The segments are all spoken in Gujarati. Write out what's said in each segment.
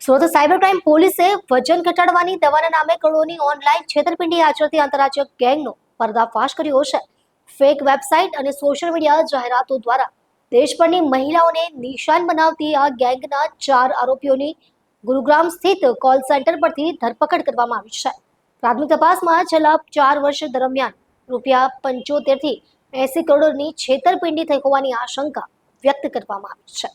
સુરત સાયબર ક્રાઇમ પોલીસે વજન ઘટાડવાની દવાના નામે કરોડોની ઓનલાઈન છેતરપિંડી આચરતી આંતરરાજ્ય ગેંગનો પર્દાફાશ કર્યો છે। ફેક વેબસાઇટ અને સોશિયલ મીડિયા જાહેરાતો દ્વારા દેશભરની મહિલાઓને નિશાન બનાવતી આ ગેંગના 4 આરોપીઓની ગુરુગ્રામ સ્થિત કોલ સેન્ટર પરથી ધરપકડ કરવામાં આવી છે। પ્રાથમિક તપાસમાં છેલ્લા 4 વર્ષ દરમિયાન ₹75 થી 80 કરોડની છેતરપિંડી થઈ હોવાની આશંકા વ્યક્ત કરવામાં આવી છે।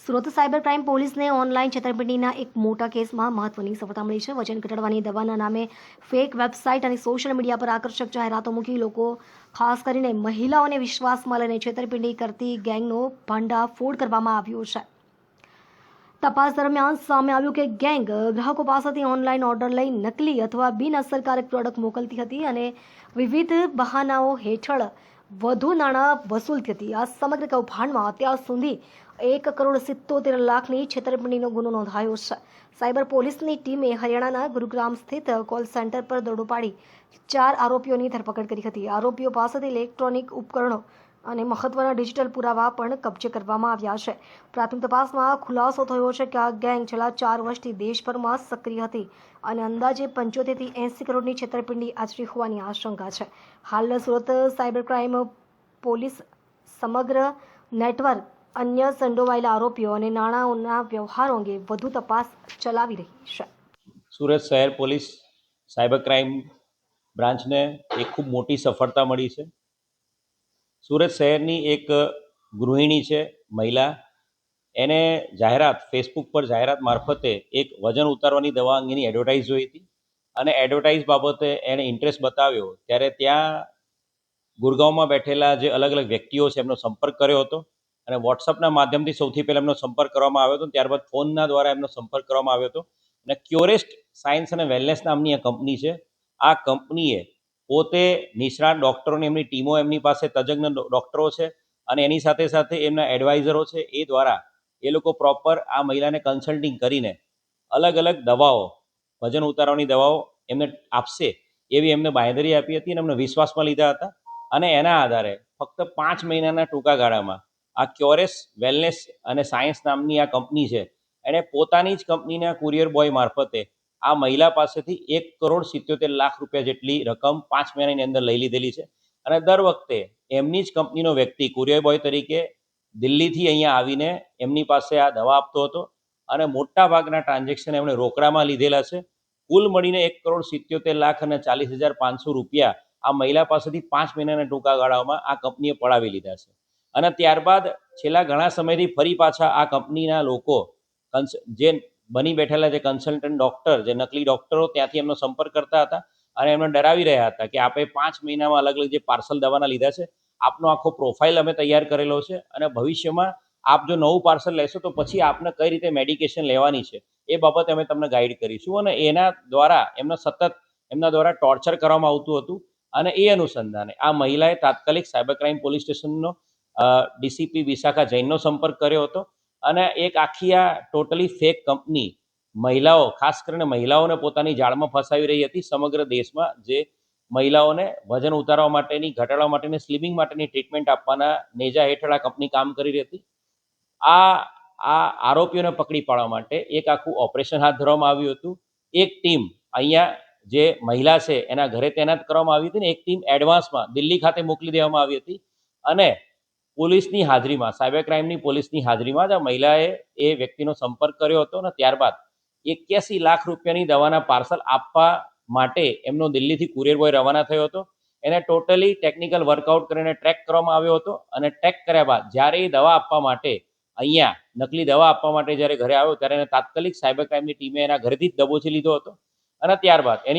સુરત સાયબર ક્રાઇમ પોલીસને ઓનલાઈન છેતરપિંડીના એક મોટા કેસમાં મહત્વની સફળતા મળી છે। વજન ઘટાડવાની દવાના નામે ફેક વેબસાઇટ અને સોશિયલ મીડિયા પર આકર્ષક જાહેરાતો મૂકી લોકો ખાસ કરીને મહિલાઓને વિશ્વાસમાં લઈને છેતરપિંડી કરતી ગેંગનો ભંડાફોડ કરવામાં આવ્યો છે। તપાસ દરમિયાન સામે આવ્યું કે ગેંગ ગ્રાહકો પાસેથી ઓનલાઈન ઓર્ડર લઈ નકલી અથવા બિનઅસરકારક પ્રોડક્ટ મોકલતી હતી અને વિવિધ બહાનાઓ હેઠળ વધુ નાણાં વસૂલતી હતી। આ સમગ્ર કૌભાંડમાં અત્યાર સુધી ₹1,77,00,000ની છેતરપિંડીનો ગુનો નોંધાયો છે। સાયબર પોલીસની ટીમે હરિયાણાના ગુરુગ્રામ સ્થિત કોલ સેન્ટર પર દરોડો પાડી 4 આરોપીઓની ધરપકડ કરી હતી। આરોપીઓ પાસેથી ઇલેક્ટ્રોનિક ઉપકરણો અને મહત્વના ડિજિટલ પુરાવા પણ કબજે કરવામાં આવ્યા છે। પ્રાથમિક તપાસમાં ખુલાસો થયો છે કે આ ગેંગ છેલ્લા 4 વર્ષથી દેશભરમાં સક્રિય હતી અને અંદાજે 75 થી 80 કરોડની છેતરપિંડી આચરી હોવાની આશંકા છે। હાલ સુરત સાયબર ક્રાઇમ પોલીસ સમગ્ર નેટવર્ક અન્ય સંડોવાયેલા આરોપીઓ અને નાણાંના વ્યવહારો અંગે વધુ તપાસ ચલાવી રહી છે। સુરત શહેર પોલીસ સાયબર ક્રાઇમ બ્રાન્ચને એક ખૂબ મોટી સફળતા મળી છે। સુરત શહેરની એક ગૃહિણી છે મહિલા, એને જાહેરાત ફેસબુક પર જાહેરાત મારફતે એક વજન ઉતારવાની દવા અંગેની એડવર્ટાઇઝ જોઈ હતી અને એડવર્ટાઇઝ બાબતે એણે ઇન્ટરેસ્ટ બતાવ્યો ત્યારે ત્યાં ગુરગાંવમાં બેઠેલા જે અલગ અલગ વ્યક્તિઓ છે એમનો સંપર્ક કર્યો હતો અને વોટ્સઅપના માધ્યમથી સૌથી પહેલાં એમનો સંપર્ક કરવામાં આવ્યો હતો। ત્યારબાદ ફોનના દ્વારા એમનો સંપર્ક કરવામાં આવ્યો હતો અને ક્યોરેસ્ટ સાયન્સ અને વેલનેસ નામની આ કંપની છે। આ કંપનીએ પોતે નિષ્ણાત ડૉક્ટરોની એમની ટીમો એમની પાસે તજજ્ઞ ડૉક્ટરો છે અને એની સાથે સાથે એમના એડવાઇઝરો છે, એ દ્વારા એ લોકો પ્રોપર આ મહિલાને કન્સલ્ટિંગ કરીને અલગ અલગ દવાઓ, વજન ઉતારવાની દવાઓ એમને આપશે એવી એમને બાંયધરી આપી હતી અને એમને વિશ્વાસમાં લીધા હતા અને એના આધારે ફક્ત 5 મહિનાના ટૂંકા ગાળામાં આ ક્યોરેસ વેલનેસ અને સાયન્સ નામની આ કંપની છે એણે પોતાની જ કંપનીના કુરિયર બોય મારફતે આ મહિલા પાસેથી ₹1,77,00,000 જેટલી રકમ 5 મહિનાની અંદર લઈ લીધેલી છે અને દર વખતે એમની જ કંપનીનો વ્યક્તિ કુરિયર બોય તરીકે દિલ્હીથી અહીંયા આવીને એમની પાસે આ દવા આપતો હતો અને મોટા ભાગના ટ્રાન્ઝેક્શન એમણે રોકડામાં લીધેલા છે। કુલ મળીને ₹1,77,40,500 આ મહિલા પાસેથી 5 મહિનાના ટૂંકા ગાળામાં આ કંપનીએ પડાવી લીધા છે અને ત્યારબાદ છેલ્લા ઘણા સમયથી ફરી પાછા આ કંપનીના લોકો જે બની બેઠેલા જે કન્સલ્ટન્ટ ડૉક્ટર, જે નકલી ડૉક્ટરો ત્યાંથી એમનો સંપર્ક કરતા હતા અને એમને ડરાવી રહ્યા હતા કે આપણે 5 મહિનામાં અલગ અલગ જે પાર્સલ દવાના લીધા છે, આપનો આખો પ્રોફાઇલ અમે તૈયાર કરેલો છે અને ભવિષ્યમાં આપ જો નવું પાર્સલ લેશો તો પછી આપને કઈ રીતે મેડિકેશન લેવાની છે એ બાબતે અમે તમને ગાઈડ કરીશું અને એના દ્વારા એમના દ્વારા ટોર્ચર કરવામાં આવતું હતું અને એ અનુસંધાને આ મહિલાએ તાત્કાલિક સાયબર ક્રાઇમ પોલીસ સ્ટેશનનો ડીસીપી વિશાખા જૈનનો સંપર્ક કર્યો હતો અને એક આખી આ ટોટલી ફેક કંપની મહિલાઓ, ખાસ કરીને મહિલાઓને પોતાની જાળમાં ફસાવી રહી હતી સમગ્ર દેશમાં, જે મહિલાઓને વજન ઉતારવા માટેની, ઘટાડવા માટેની, સ્લિમિંગ માટેની ટ્રીટમેન્ટ આપવાના નેજા હેઠળ આ કંપની કામ કરી રહી હતી। આ આરોપીઓને પકડી પાડવા માટે એક આખું ઓપરેશન હાથ ધરવામાં આવ્યું હતું। એક ટીમ અહીંયા જે મહિલા છે એના ઘરે તૈનાત કરવામાં આવી હતી ને એક ટીમ એડવાન્સમાં દિલ્હી ખાતે મોકલી દેવામાં આવી હતી અને પોલીસની હાજરીમાં, સાયબર ક્રાઇમની પોલીસની હાજરીમાં જ આ મહિલાએ એ વ્યક્તિનો સંપર્ક કર્યો હતો અને ત્યારબાદ ₹81 લાખ દવાના પાર્સલ આપવા માટે એમનો દિલ્હીથી કુરિયર બોય રવાના થયો હતો। એને ટોટલી ટેકનિકલ વર્કઆઉટ કરીને ટ્રેક કરવામાં આવ્યો હતો અને ટ્રેક કર્યા બાદ જ્યારે એ દવા આપવા માટે અહીંયા નકલી દવા આપવા માટે જ્યારે ઘરે આવ્યો ત્યારે એને તાત્કાલિક સાયબર ક્રાઇમની ટીમે એના ઘરેથી જ દબોચી લીધો હતો અને ત્યારબાદ એની